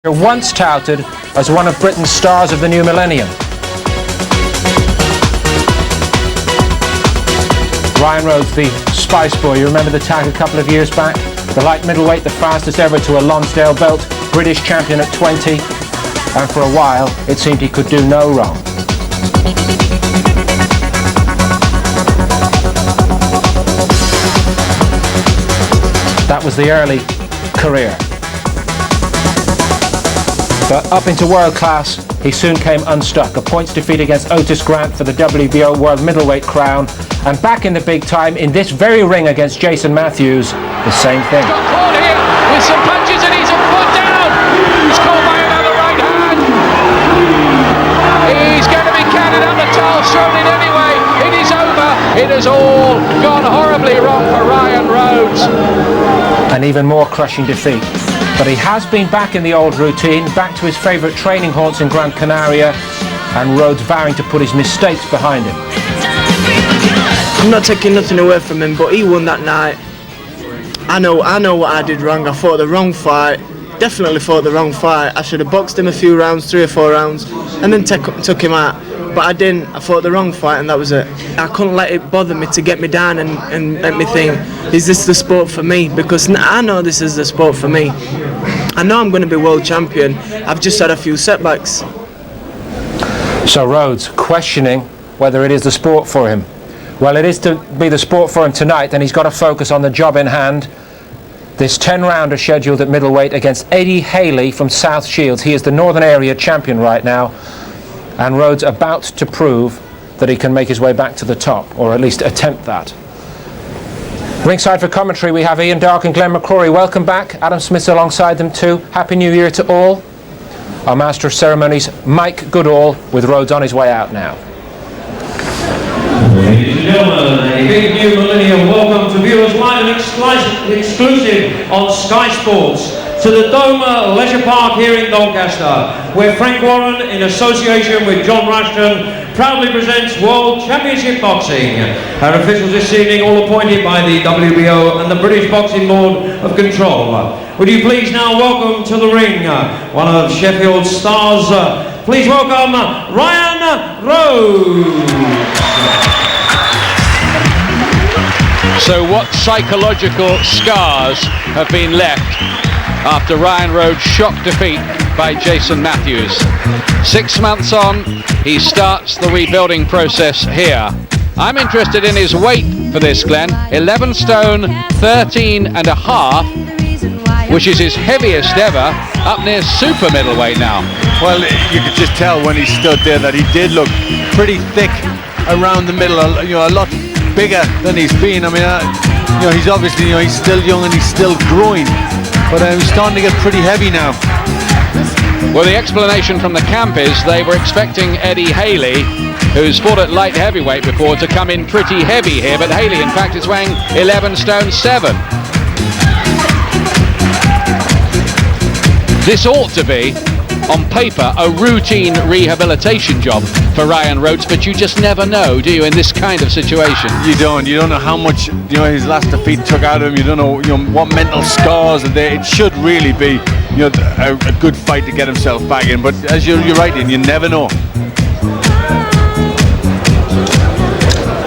Once touted as one of Britain's stars of the new millennium. Ryan Rhodes, the Spice Boy, you remember the tag a couple of years back? The light middleweight, the fastest ever to a Lonsdale belt, British champion at 20, and for a while it seemed he could do no wrong. That was the early career. But up into world class, he soon came unstuck. A points defeat against Otis Grant for the WBO World Middleweight crown. And back in the big time, in this very ring against Jason Matthews, the same thing. Got caught here with some punches and he's a foot down. He's caught by another right hand. He's going to be counted out. The towel thrown in anyway. It is over. It has all gone horribly wrong for Ryan Rhodes. An even more crushing defeat. But he has been back in the old routine, back to his favourite training haunts in Gran Canaria, and Rhodes vowing to put his mistakes behind him. I'm not taking nothing away from him, but he won that night. I know what I did wrong. I fought the wrong fight. Definitely fought the wrong fight. I should have boxed him a few rounds, 3 or 4 rounds, and then took him out. But I didn't. I fought the wrong fight, and that was it. I couldn't let it bother me to get me down and make me think, is this the sport for me? Because I know this is the sport for me. I know I'm going to be world champion. I've just had a few setbacks. So Rhodes questioning whether it is the sport for him. Well, it is to be the sport for him tonight, and he's got to focus on the job in hand. This 10-rounder scheduled at middleweight against Eddie Hayley from South Shields. He is the Northern Area champion right now, and Rhodes about to prove that he can make his way back to the top, or at least attempt that. Ringside for commentary, we have Ian Darke and Glenn McCrory. Welcome back. Adam Smith's alongside them too. Happy New Year to all. Our Master of Ceremonies, Mike Goodall, with Rhodes on his way out now. Ladies and gentlemen, a big new millennium welcome to viewers live and exclusive on Sky Sports to the Dome Leisure Park here in Doncaster, where Frank Warren, in association with John Rushton, proudly presents World Championship Boxing. Our officials this evening all appointed by the WBO and the British Boxing Board of Control. Would you please now welcome to the ring one of Sheffield's stars. Please welcome Ryan Rhodes. So what psychological scars have been left after Ryan Rhodes' shock defeat by Jason Matthews? 6 months on, he starts the rebuilding process here. I'm interested in his weight for this, Glenn. 11 stone, 13 and a half, which is his heaviest ever, up near super middleweight now. Well, you could just tell when he stood there that he did look pretty thick around the middle, a lot bigger than he's been. I mean, he's obviously, he's still young and he's still growing, but he's starting to get pretty heavy now. Well, the explanation from the camp is they were expecting Eddie Hayley, who's fought at light heavyweight before, to come in pretty heavy here, but Hayley, in fact, is weighing 11 stone 7. This ought to be, on paper, a routine rehabilitation job for Ryan Rhodes, but you just never know, do you, in this kind of situation? You don't know how much his last defeat took out of him. You don't know, what mental scars are there. It should really be a good fight to get himself back in, but as you're right, and you never know.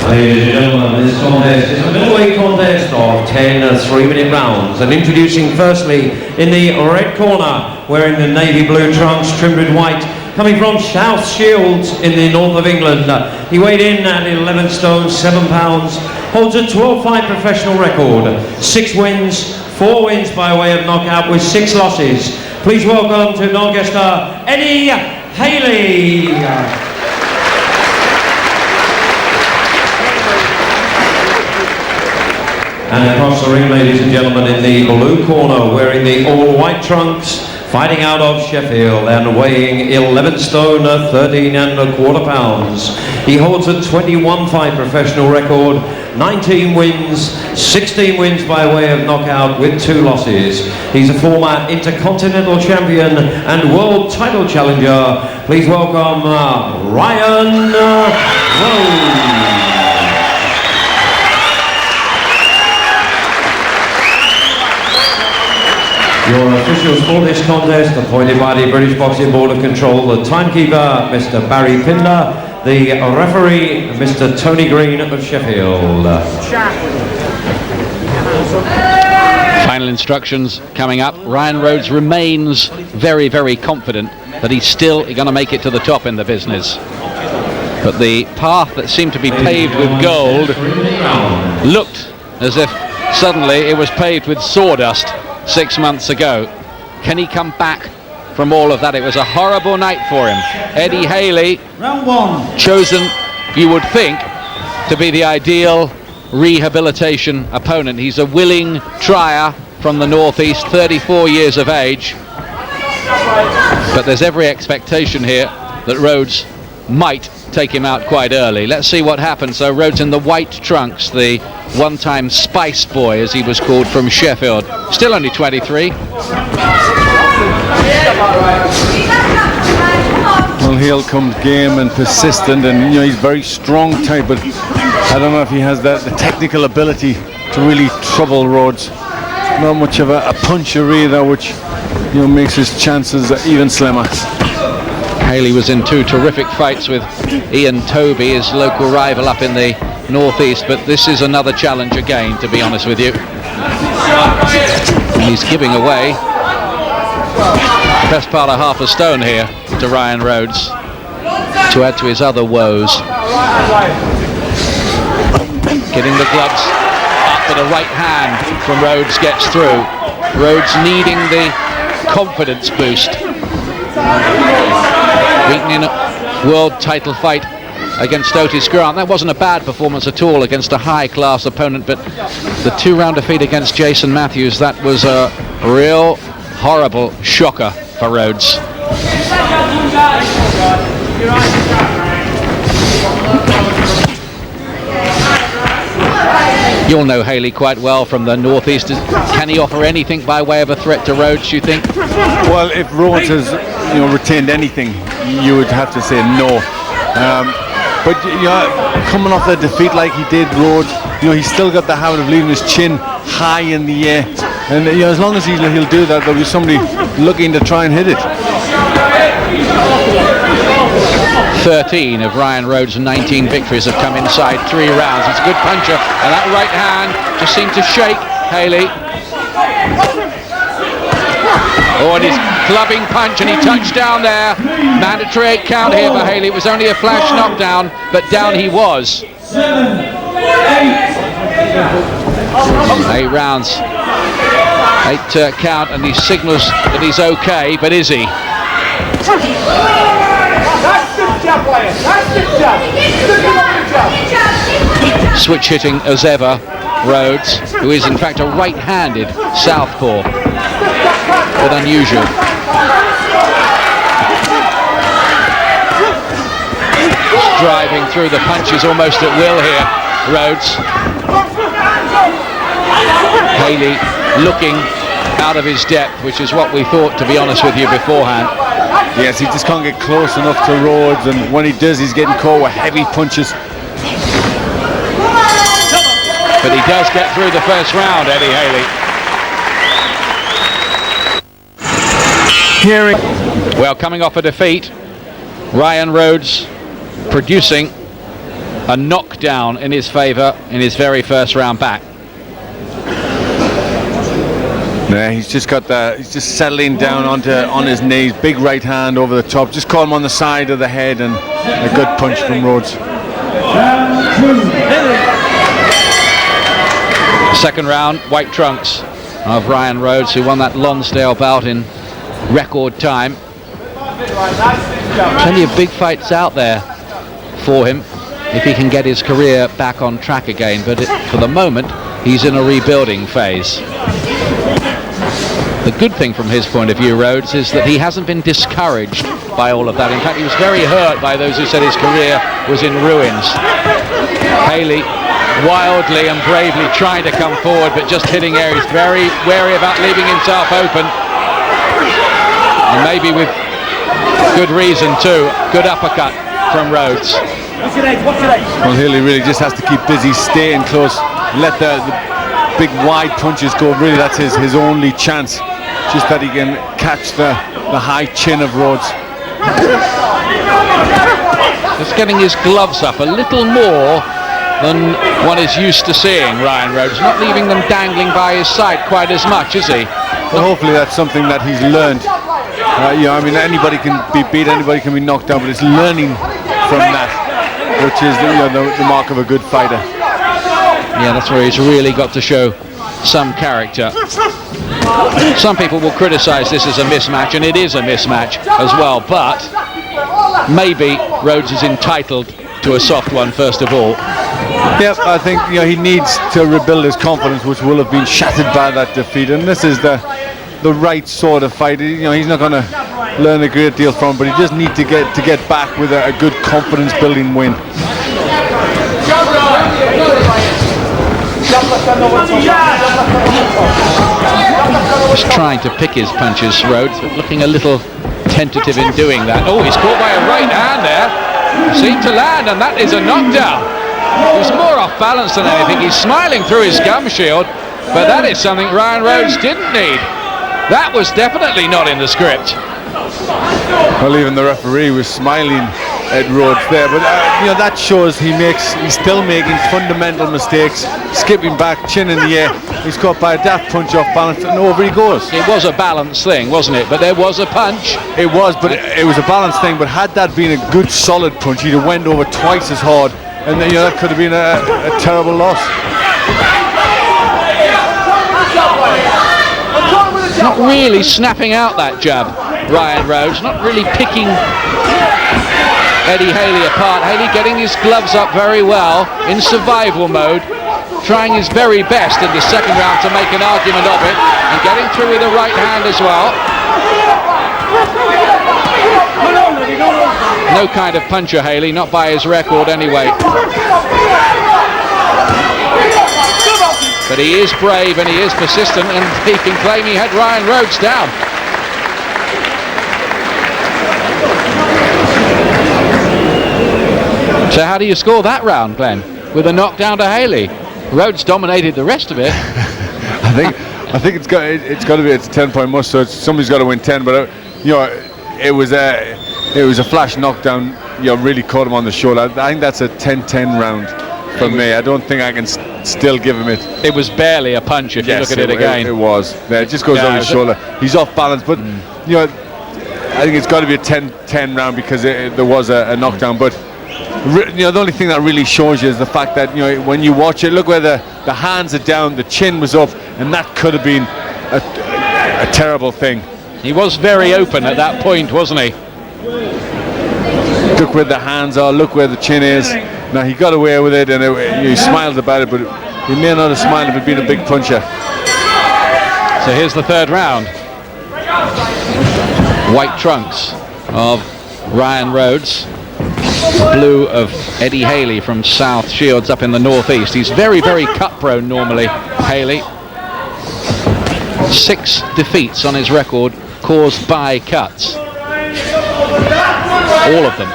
Ladies and gentlemen, this contest is a middleweight contest of 10 3-minute rounds. And introducing firstly in the red corner, wearing the navy blue trunks trimmed with white, coming from South Shields in the north of England. He weighed in at 11 stone 7 pounds, holds a 12-fight professional record, 6 wins, 4 wins by way of knockout with 6 losses. Please welcome to Doncaster, Eddie Hayley. And across the ring, ladies and gentlemen, in the blue corner, wearing the all-white trunks, fighting out of Sheffield and weighing 11 stone 13 and a quarter pounds. He holds a 21-fight professional record, 19 wins, 16 wins by way of knockout with 2 losses. He's a former Intercontinental Champion and World Title Challenger. Please welcome Ryan Rhodes. Your officials for this contest, appointed by the British Boxing Board of Control, the timekeeper, Mr. Barry Pinder, the referee, Mr. Tony Green of Sheffield. Final instructions coming up. Ryan Rhodes remains very, very confident that he's still going to make it to the top in the business. But the path that seemed to be paved with gold looked as if suddenly it was paved with sawdust 6 months ago. Can he come back from all of that? It was a horrible night for him. Eddie Hayley, Round 1. chosen, you would think, to be the ideal rehabilitation opponent. He's a willing trier from the northeast, 34 years of age. But there's every expectation here that Rhodes might take him out quite early. Let's see what happens. So Rhodes in the white trunks, the one-time Spice Boy, as he was called, from Sheffield. Still only 23. Well, he'll come game and persistent, and you know he's very strong type, but I don't know if he has the technical ability to really trouble Rhodes. Not much of a puncher either, which you know makes his chances even slimmer. Hayley was in 2 terrific fights with Ian Toby, his local rival up in the northeast, but this is another challenge again, to be honest with you. And he's giving away the best part of half a stone here to Ryan Rhodes to add to his other woes. Getting the gloves up, but a right hand from Rhodes gets through. Rhodes needing the confidence boost. Beaten in a world title fight against Otis Grant. That wasn't a bad performance at all against a high-class opponent, but the 2-round defeat against Jason Matthews, that was a real horrible shocker for Rhodes. You'll know Hayley quite well from the northeast. Can he offer anything by way of a threat to Rhodes, you think? Well, if Rhodes has retained anything, you would have to say no. But coming off that defeat like he did, Rhodes, he's still got the habit of leaving his chin high in the air, and as long as he'll do that, there'll be somebody looking to try and hit it. 13 of Ryan Rhodes' 19 victories have come inside 3 rounds. He's a good puncher, and that right hand just seemed to shake Hayley. Oh, and his clubbing punch, and he touched down there. Mandatory 8 count here for Hayley. It was only a flash knockdown, but down he was. 8 rounds, 8 count, and he signals that he's okay, but is he? Switch hitting as ever, Rhodes, who is in fact a right-handed southpaw, but unusual. Driving through the punches almost at will here, Rhodes. Hayley looking out of his depth, which is what we thought, to be honest with you, beforehand. Yes, he just can't get close enough to Rhodes, and when he does, he's getting caught with heavy punches. But he does get through the first round, Eddie Hayley. Well, coming off a defeat, Ryan Rhodes producing a knockdown in his favour in his very first round back. Yeah, he's just settling down on his knees, big right hand over the top, just caught him on the side of the head, and a good punch from Rhodes. Second round, white trunks of Ryan Rhodes, who won that Lonsdale bout in record time. Plenty of big fights out there for him if he can get his career back on track again, but for the moment he's in a rebuilding phase. The good thing from his point of view, Rhodes, is that he hasn't been discouraged by all of that. In fact, he was very hurt by those who said his career was in ruins. Hayley wildly and bravely trying to come forward, but just hitting areas, very wary about leaving himself open. And maybe with good reason too. Good uppercut from Rhodes. Well, Hayley really just has to keep busy, staying close, let the big wide punches go. Really, that's his only chance. just that he can catch the high chin of Rhodes. Just getting his gloves up a little more than one is used to seeing, Ryan Rhodes. Not leaving them dangling by his side quite as much, is he? Well, hopefully that's something that he's learned. You know, I mean, anybody can be beat, anybody can be knocked down, but it's learning from that, which is the mark of a good fighter. Yeah, that's where he's really got to show some character. Some people will criticize this as a mismatch, and it is a mismatch as well, but maybe Rhodes is entitled to a soft one first of all. Yep, I think he needs to rebuild his confidence, which will have been shattered by that defeat, and this is the right sort of fight. He's not going to learn a great deal from, but he just needs to get back with a good confidence building win. Just trying to pick his punches, Rhodes, but looking a little tentative in doing that. Oh, he's caught by a right hand there. Seemed to land, and that is a knockdown. He's more off balance than anything. He's smiling through his gum shield, but that is something Ryan Rhodes didn't need. That was definitely not in the script. Well, even the referee was smiling at Rhodes there, but that shows he's still making fundamental mistakes, skipping back, chin in the air. He's caught by a daft punch off balance, and over he goes. It was a balance thing, wasn't it? But there was a punch. It was, but it was a balance thing. But had that been a good solid punch, he'd have went over twice as hard, and then that could have been a terrible loss. Not really snapping out that jab, Ryan Rhodes. Not really picking Eddie Hayley apart. Hayley getting his gloves up very well in survival mode, trying his very best in the second round to make an argument of it, and getting through with a right hand as well. No kind of puncher, Hayley, not by his record anyway. But he is brave and he is persistent, and he can claim he had Ryan Rhodes down. So how do you score that round, Glenn? With a knockdown to Hayley. Rhodes dominated the rest of it. I think it's got to be a 10-point must. So somebody's got to win 10. But it was a flash knockdown. Really caught him on the shoulder. I think that's a 10-10 round for me. I don't think I can still give him it. It was barely a punch if you look at it again. It was. It just goes over his shoulder. He's off balance, but I think it's got to be a 10-10 round because there was a knockdown. But the only thing that really shows you is the fact that when you watch it, look where the hands are down, the chin was up, and that could have been a terrible thing. He was very open at that point, wasn't he? Look where the hands are, look where the chin is. Now he got away with it, and he smiled about it, but he may not have smiled if he'd been a big puncher. So here's the third round. White trunks of Ryan Rhodes, blue of Eddie Hayley from South Shields up in the northeast. He's very, very cut prone normally, Hayley. 6 defeats on his record caused by cuts. All of them.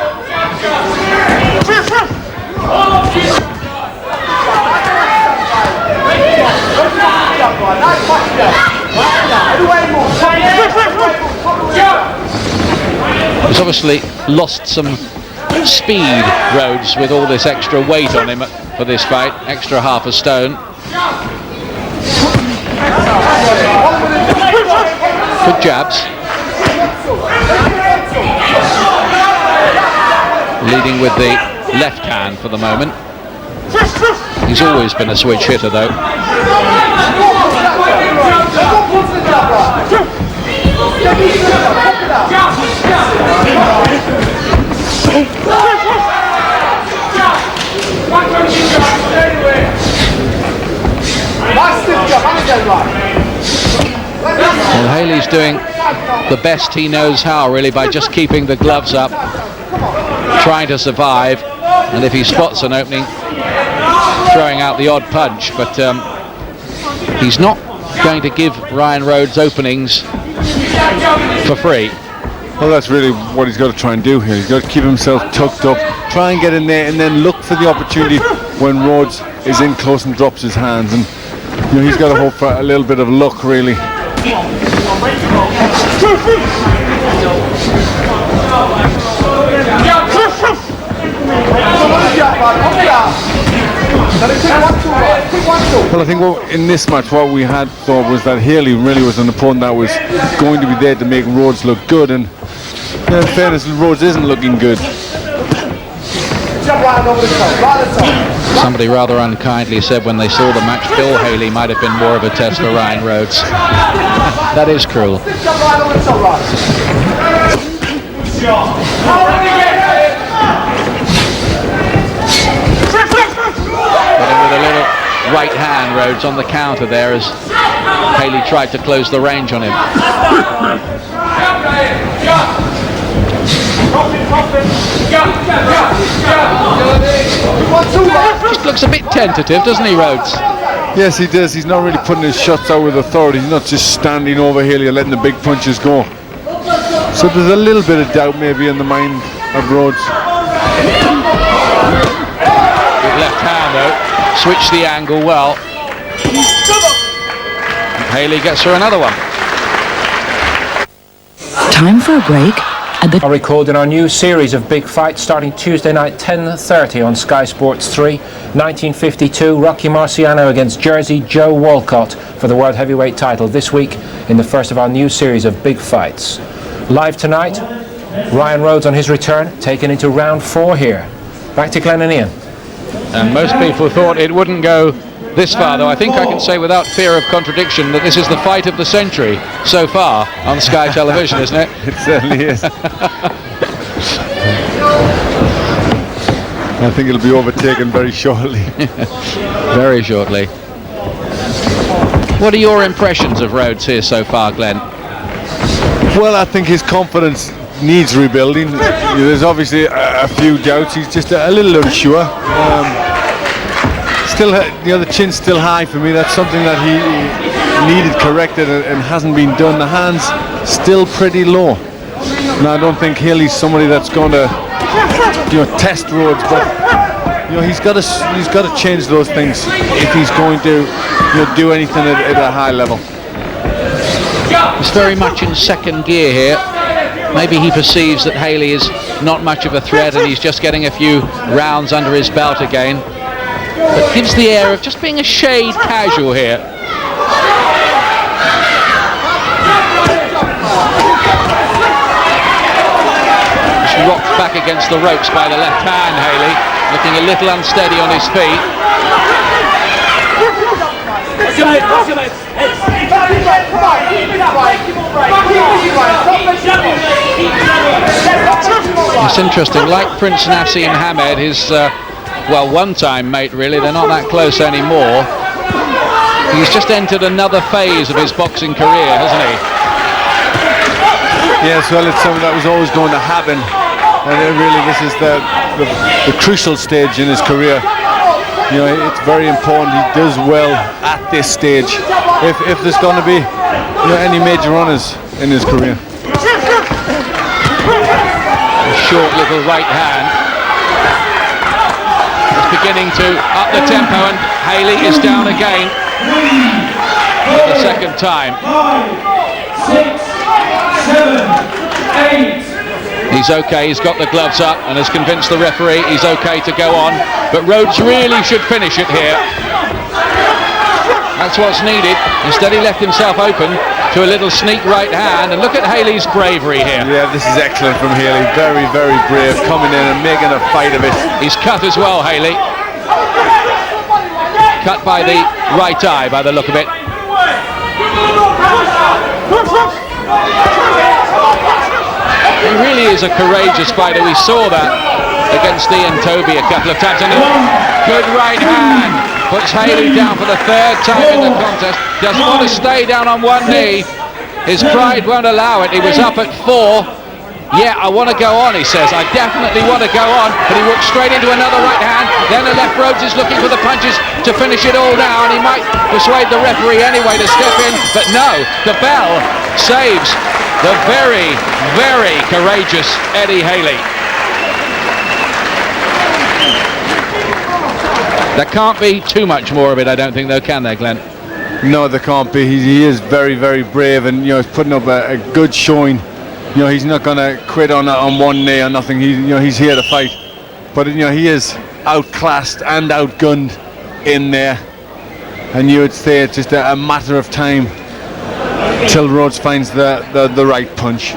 He's obviously lost some speed, Rhodes, with all this extra weight on him for this fight, extra half a stone. Good jabs. Leading with the left hand for the moment. He's always been a switch hitter though. Well, Hayley's doing the best he knows how, really, by just keeping the gloves up, trying to survive, and if he spots an opening, throwing out the odd punch. But he's not going to give Ryan Rhodes openings for free. Well, that's really what he's got to try and do here. He's got to keep himself tucked up, try and get in there, and then look for the opportunity when Rhodes is in close and drops his hands. And he's got to hope for a little bit of luck, really. Well, I think in this match what we had thought was that Hayley really was an opponent that was going to be there to make Rhodes look good, and in fairness, Rhodes isn't looking good. Somebody rather unkindly said when they saw the match, Bill Hayley might have been more of a test for Ryan Rhodes. That is cruel. But in with a little right hand, Rhodes on the counter there as Hayley tried to close the range on him. Just looks a bit tentative, doesn't he, Rhodes? Yes, he does. He's not really putting his shots out with authority. He's not just standing over Hayley and letting the big punches go. So there's a little bit of doubt maybe in the mind of Rhodes. With left hand though, switched the angle well. Hayley gets her another one. Time for a break. Are recording our new series of big fights starting Tuesday night 10:30 on Sky Sports 3. 1952, Rocky Marciano against Jersey Joe Walcott for the World Heavyweight title this week in the first of our new series of big fights. Live tonight, Ryan Rhodes on his return, taken into round 4 here. Back to Glenn and Ian. And most people thought it wouldn't go this far, though I think I can say without fear of contradiction that this is the fight of the century so far on Sky Television, isn't it? It certainly is. I think it'll be overtaken very shortly. Very shortly. What are your impressions of Rhodes here so far, Glenn? Well, I think his confidence needs rebuilding. There's obviously a few doubts. He's just a little unsure. Still, the chin's still high for me. That's something that he needed corrected and hasn't been done. The hands still pretty low. Now, I don't think Hayley's somebody that's going to, test Rhodes, but he's got to change those things if he's going to, do anything at a high level. He's very much in second gear here. Maybe he perceives that Hayley is not much of a threat and he's just getting a few rounds under his belt again. But gives the air of just being a shade casual here. Just rocked back against the ropes by the left hand, Hayley, looking a little unsteady on his feet. It's interesting, like Prince Nassim Hamed, his one-time mate really, they're not that close anymore. He's just entered another phase of his boxing career, hasn't he? Yes, well, it's something that was always going to happen, and really this is the crucial stage in his career. It's very important he does well at this stage if there's going to be any major runners in his career. A short little right hand. It's beginning to up the tempo, and Hayley is down again for the second time. 5, 6, 7, 8. He's okay, he's got the gloves up and has convinced the referee he's okay to go on. But Rhodes really should finish it here. That's what's needed. Instead he left himself open to a little sneak right hand, and look at Hayley's bravery here. Yeah, this is excellent from Hayley. Very, very brave, coming in and making a fight of it. He's cut as well, Hayley. Cut by the right eye by the look of it. He really is a courageous fighter. We saw that against Ian Toby a couple of times. And a good right hand puts Hayley down for the third time in the contest. Doesn't want to stay down on one knee. His pride won't allow it. He was up at 4. Yeah, I want to go on, he says. I definitely want to go on. But he walks straight into another right hand. Then the left. Rhodes is looking for the punches to finish it all down. He might persuade the referee anyway to step in. But no, the bell saves the very, very courageous Eddie Hayley. There can't be too much more of it, I don't think, though, can there, Glenn? No, they can't be. He is very, very brave, and he's putting up a good showing. He's not going to quit on one knee or nothing. He's here to fight. But he is outclassed and outgunned in there, and you would say it's just a matter of time till Rhodes finds the right punch.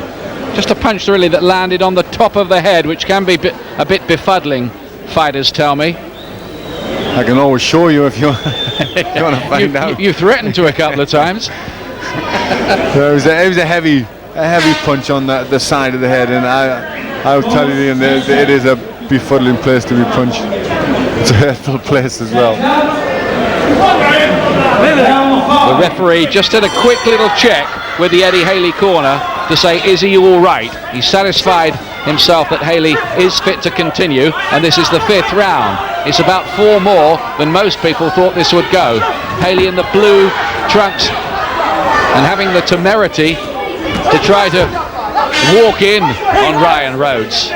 Just a punch really that landed on the top of the head, which can be a bit befuddling, fighters tell me. I can always show you if you want to find out. You threatened to a couple of times. So it was a heavy punch on the side of the head, and I'll tell you, it is a befuddling place to be punched. It's a hurtful place as well. The referee just did a quick little check with the Eddie Hayley corner to say, is he all right? He's satisfied himself that Hayley is fit to continue, and this is the 5th round. It's about 4 more than most people thought this would go. Hayley in the blue trunks and having the temerity to try to walk in on Ryan Rhodes.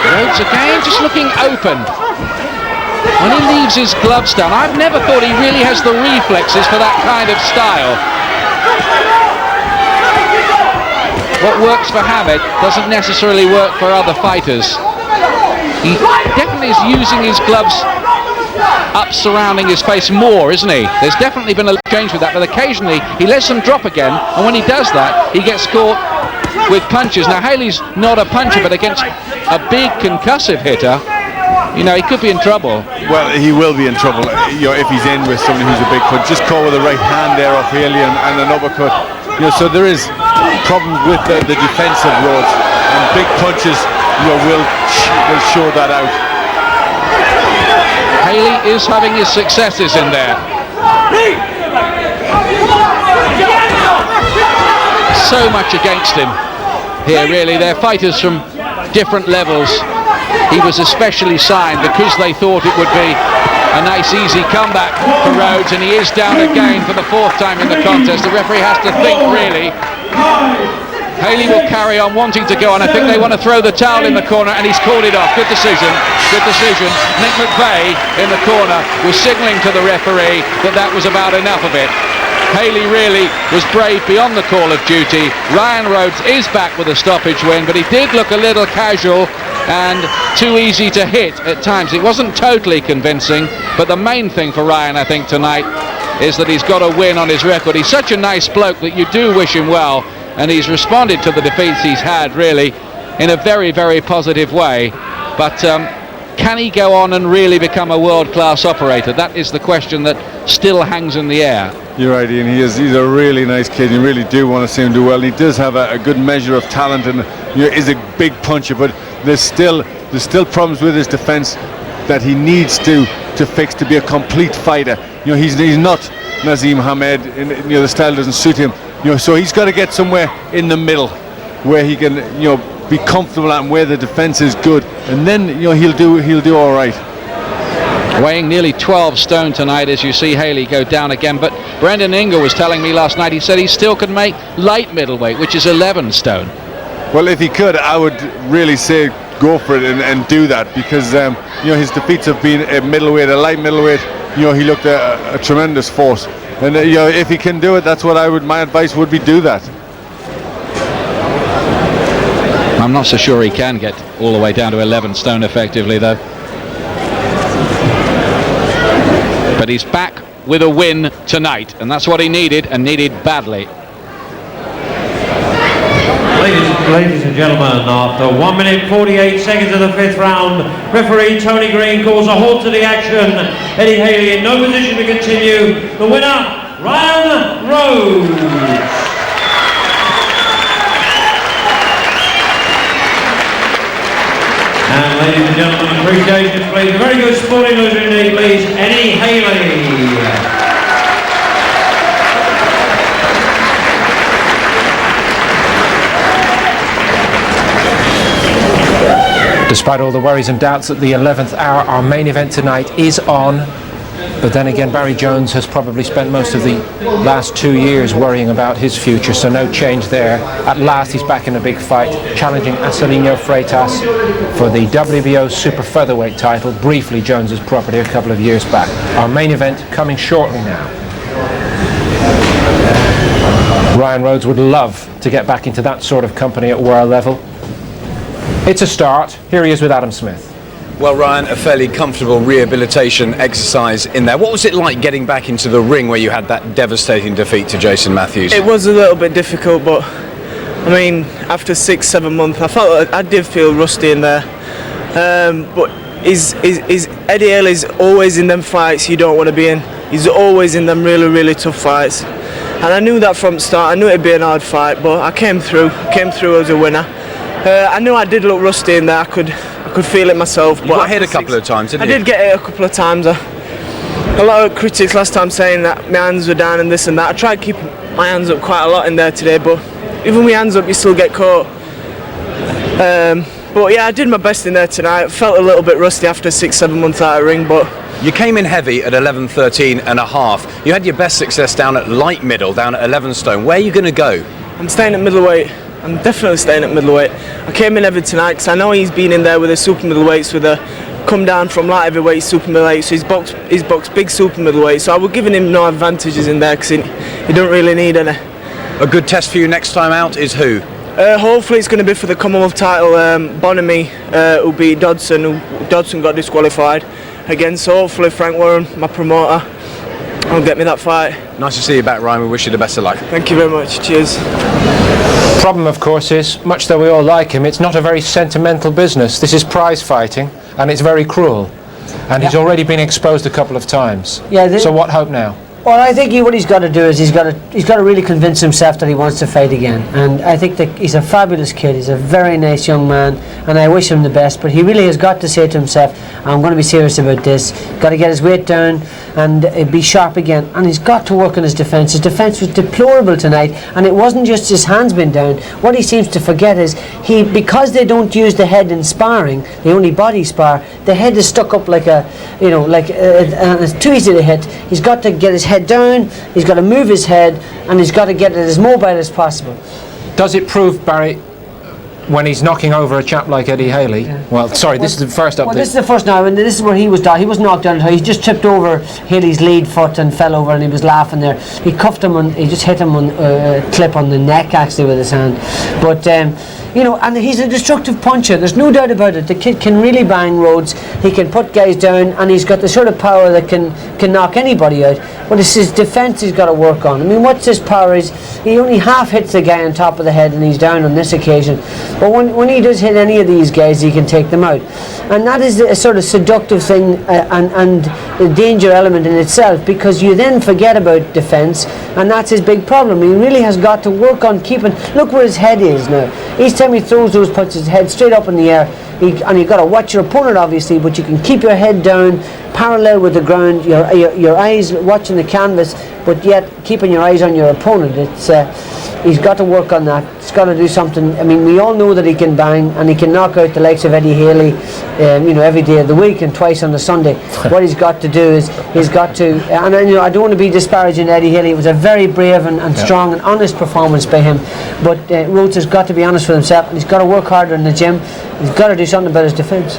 Rhodes again just looking open. When he leaves his gloves down, I've never thought he really has the reflexes for that kind of style. What works for Hamed doesn't necessarily work for other fighters. He definitely is using his gloves up surrounding his face more, isn't he? There's definitely been a change with that, but occasionally he lets them drop again, and when he does that, he gets caught with punches. Now Hayley's not a puncher, but against a big concussive hitter, he could be in trouble. Well, he will be in trouble, if he's in with somebody who's a big punch. Just caught with a right hand there off Hayley and an uppercut. So there is problems with the defence of Rhodes, and big punches, will show that out. Hayley is having his successes in there. So much against him here, really. They're fighters from different levels. He was especially signed because they thought it would be a nice easy comeback for Rhodes, and he is down again for the 4th time in the contest. The referee has to think, really. Hayley will carry on wanting to go on. I think they want to throw the towel in the corner, and he's called it off. Good decision, good decision. Nick McVeigh in the corner was signalling to the referee that was about enough of it. Hayley really was brave beyond the call of duty. Ryan Rhodes is back with a stoppage win, but he did look a little casual and too easy to hit at times. It wasn't totally convincing, but the main thing for Ryan, I think, tonight is that he's got a win on his record. He's such a nice bloke that you do wish him well, and he's responded to the defeats he's had, really, in a very, very positive way. But can he go on and really become a world-class operator? That is the question that still hangs in the air. You're right, Ian. He's a really nice kid. You really do want to see him do well. He does have a good measure of talent, and is a big puncher, but there's still problems with his defence that he needs to fix to be a complete fighter. He's not Nazim Hamed. The style doesn't suit him. So he's got to get somewhere in the middle where he can be comfortable and where the defence is good, and then he'll do all right. Weighing nearly 12 stone tonight, as you see Hayley go down again. But Brendan Ingle was telling me last night, he said he still could make light middleweight, which is 11 stone. Well, if he could, I would really say go for it and do that, because his defeats have been a middleweight, a light middleweight. He looked a tremendous force, and if he can do it, that's what my advice would be, do that. I'm not so sure he can get all the way down to 11 stone effectively, though. But he's back with a win tonight, and that's what he needed, and needed badly. Ladies and gentlemen, after 1 minute 48 seconds of the 5th round, referee Tony Green calls a halt to the action. Eddie Hayley in no position to continue. The winner, Ryan Rhodes. And ladies and gentlemen, appreciation, please. A very good sporting loser indeed, please. Eddie Hayley. Despite all the worries and doubts at the 11th hour, our main event tonight is on. But then again, Barry Jones has probably spent most of the last 2 years worrying about his future, so no change there. At last he's back in a big fight, challenging Acelino Freitas for the WBO Super Featherweight title, briefly Jones's property a couple of years back. Our main event coming shortly now. Ryan Rhodes would love to get back into that sort of company at world level. It's a start. Here he is with Adam Smith. Well, Ryan, a fairly comfortable rehabilitation exercise in there. What was it like getting back into the ring where you had that devastating defeat to Jason Matthews? It was a little bit difficult, but I mean, after 6-7 months, I did feel rusty in there. But Eddie Hayley's always in them fights you don't want to be in. He's always in them really, really tough fights. And I knew that from the start. I knew it'd be an hard fight, but I came through as a winner. I knew I did look rusty in there. I could feel it myself. You got hit a couple of times, didn't you? I did get hit a couple of times. A lot of critics last time saying that my hands were down and this and that. I tried keeping my hands up quite a lot in there today, but even with your hands up, you still get caught. But yeah, I did my best in there tonight. Felt a little bit rusty after 6-7 months out of ring, but you came in heavy at 11-13 and a half. You had your best success down at light middle, down at 11 stone. Where are you going to go? I'm staying at middleweight. I'm definitely staying at middleweight. I came in heavy tonight because I know he's been in there with the super middleweights, with a come down from light heavyweight super middleweight. So he's boxed big super middleweight. So I was giving him no advantages in there because he don't really need any. A good test for you next time out is who? Hopefully it's going to be for the Commonwealth title. Bonamy will beat Dodson. Dodson got disqualified again. So hopefully Frank Warren, my promoter, will get me that fight. Nice to see you back, Ryan. We wish you the best of luck. Thank you very much. Cheers. Problem, of course, is, much though we all like him, it's not a very sentimental business. This is prize fighting, and it's very cruel. And he's already been exposed a couple of times. Yeah, so what hope now? Well, I think what he's got to do is he's got to really convince himself that he wants to fight again. And I think that he's a fabulous kid. He's a very nice young man, and I wish him the best. But he really has got to say to himself, "I'm going to be serious about this. Got to get his weight down and be sharp again." And he's got to work on his defence. His defence was deplorable tonight, and it wasn't just his hands being down. What he seems to forget is because they don't use the head in sparring, they only body spar. The head is stuck up like it's too easy to hit. He's got to get his head down, he's got to move his head, and he's got to get it as mobile as possible. Does it prove, Barry, when he's knocking over a chap like Eddie Hayley? Yeah. Well, sorry, this is the first up. Well, this is the first now, and this is where he was down. He was knocked down. He just tripped over Hayley's lead foot and fell over, and he was laughing there. He cuffed him, he just hit him on a clip on the neck actually with his hand. But and he's a destructive puncher. There's no doubt about it. The kid can really bang Rhodes. He can put guys down, and he's got the sort of power that can knock anybody out. But it's his defence he's got to work on. I mean, what's his power is he only half hits the guy on top of the head, and he's down on this occasion. But when he does hit any of these guys, he can take them out. And that is a sort of seductive thing and a danger element in itself, because you then forget about defence, and that's his big problem. He really has got to work on keeping. Look where his head is now. Each time he throws those punches, his head straight up in the air. And you've got to watch your opponent, obviously, but you can keep your head down, parallel with the ground, your eyes watching the canvas, but yet keeping your eyes on your opponent. He's got to work on that. He's got to do something. I mean, we all know that he can bang, and he can knock out the likes of Eddie Hayley, every day of the week and twice on the Sunday. What he's got to do is he's got to, and I don't want to be disparaging Eddie Hayley. It was a very brave and strong and honest performance by him. But Rhodes has got to be honest with himself, and he's got to work harder in the gym. He's got to do something about his defence.